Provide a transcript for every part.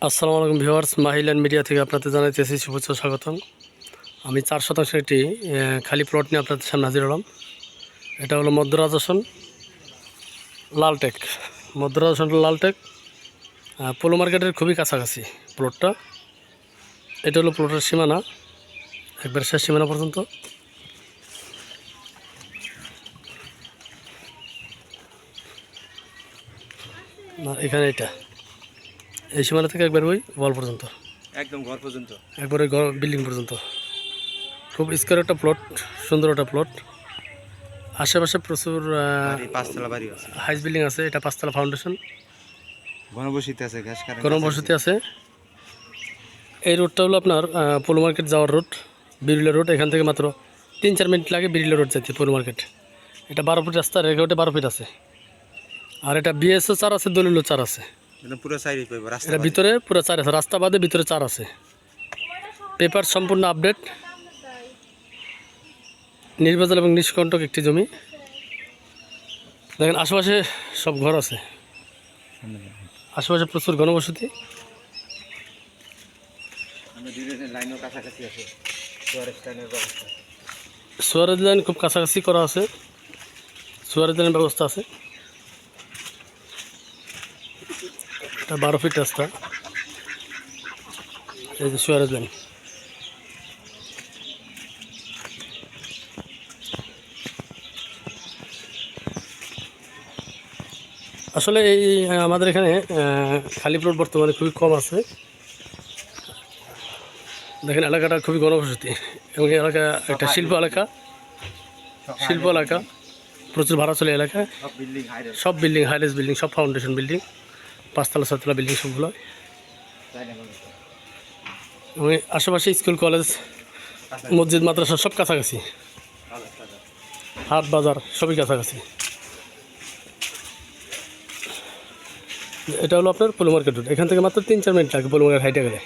আসসালামু আলাইকুম viewers, মাহিল্যান্ড media থেকে আপনাদের জানাইতেছি শুভেচ্ছা স্বাগতম। আমি 4 শতাংশ একটি খালি প্লট নিয়ে আপনাদের সামনে হাজির হলাম। এটা হলো মধ্যরাজসন লালটেক। মধ্যরাজসন লালটেক পোলো মার্কেটের খুবই কাছাকাছি প্লটটা। এটা হলো প্লটের সীমানা, একবার শেষ সীমানা পর্যন্ত। এখানে এটা এই সীমানা থেকে একবার ওই ওয়াল পর্যন্ত, একদম ঘর পর্যন্ত, একবার ওই বিল্ডিং পর্যন্ত। খুব স্কোয়ার একটা প্লট, সুন্দর একটা প্লট। আশেপাশে প্রচুর পাঁচতলা বাড়ি আছে, হাইস বিল্ডিং আছে। এটা 5তলা ফাউন্ডেশন, ঘনবসতি আছে, ঘনবসতি আছে। এই রোডটা হলো আপনার পোলো মার্কেট যাওয়ার রোড, বিরুলিয়া রোড। এখান থেকে মাত্র 3-4 মিনিট লাগে বিরুলিয়া রোড যেতে পোলো মার্কেট। এটা 12 ফিট রাস্তা, রেগুলেটে 12 ফিট আছে। আর এটা বিএসও 4 আছে, দলিলও 4 আছে। পুরো সাইডে পাইব রাস্তা, এটা ভিতরে পুরো 4 আছে, রাস্তা বাদে ভিতরে 4 আছে। পেপার সম্পূর্ণ আপডেট, নির্ভেজাল এবং নিষ্কণ্টক একটি জমি। দেখেন আশেপাশে সব ঘর আছে, আশেপাশে প্রচুর ঘনবসতি। সুয়ারেজ লাইন খুব কাছাকাছি করা আছে, সুয়ারেজ লাইনের ব্যবস্থা আছে। এটা 12 ফিট রাস্তা, এই যে সুয়ারেজ লাইন। আসলে এই আমাদের এখানে খালি প্লট বর্তমানে খুবই কম আছে। দেখেন এলাকাটা খুবই ঘনবসতি এবং এই এলাকা একটা শিল্প এলাকা, প্রচুর ভাড়া চলে এলাকা। সব বিল্ডিং হাইরেজ বিল্ডিং, সব ফাউন্ডেশন বিল্ডিং, 5তলা 6তলা বিল্ডিং সবগুলো। এবং আশেপাশে স্কুল কলেজ মসজিদ মাদ্রাসা সব কাছাকাছি, হাট বাজার সবই কাছাকাছি। এটা হলো আপনার পোলো মার্কেট রোড। এখান থেকে মাত্র 3-4 মিনিট লাগে পোলো মার্কেট হাইটে গেলে।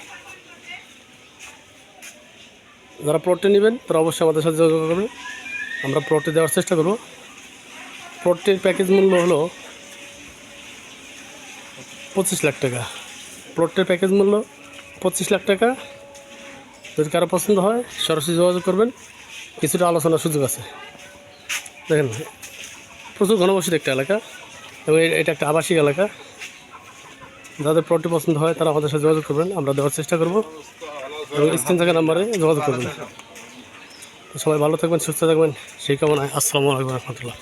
যারা প্লটটি নেবেন তারা অবশ্যই আমাদের সাথে যোগাযোগ করবেন, আমরা প্লটটি দেওয়ার চেষ্টা করব। প্লটটির প্যাকেজ মূল্য হলো 25 লাখ টাকা। প্লটটির প্যাকেজ মূল্য 25 লাখ টাকা। যদি কারো পছন্দ হয় সরাসরি যোগাযোগ করবেন, কিছুটা আলোচনার সুযোগ আছে। দেখেন প্রচুর ঘনবসতি একটা এলাকা এবং এটা একটা আবাসিক এলাকা। যাদের প্লটটি পছন্দ হয় তারা আমাদের সাথে যোগাযোগ করবেন, আমরা দেওয়ার চেষ্টা করব এবং স্ক্রিন থাকা নাম্বারে যোগাযোগ করবেন। সবাই ভালো থাকবেন, সুস্থ থাকবেন সেই কামনায়। আসসালামু আলাইকুম রহমতুল্লাহ।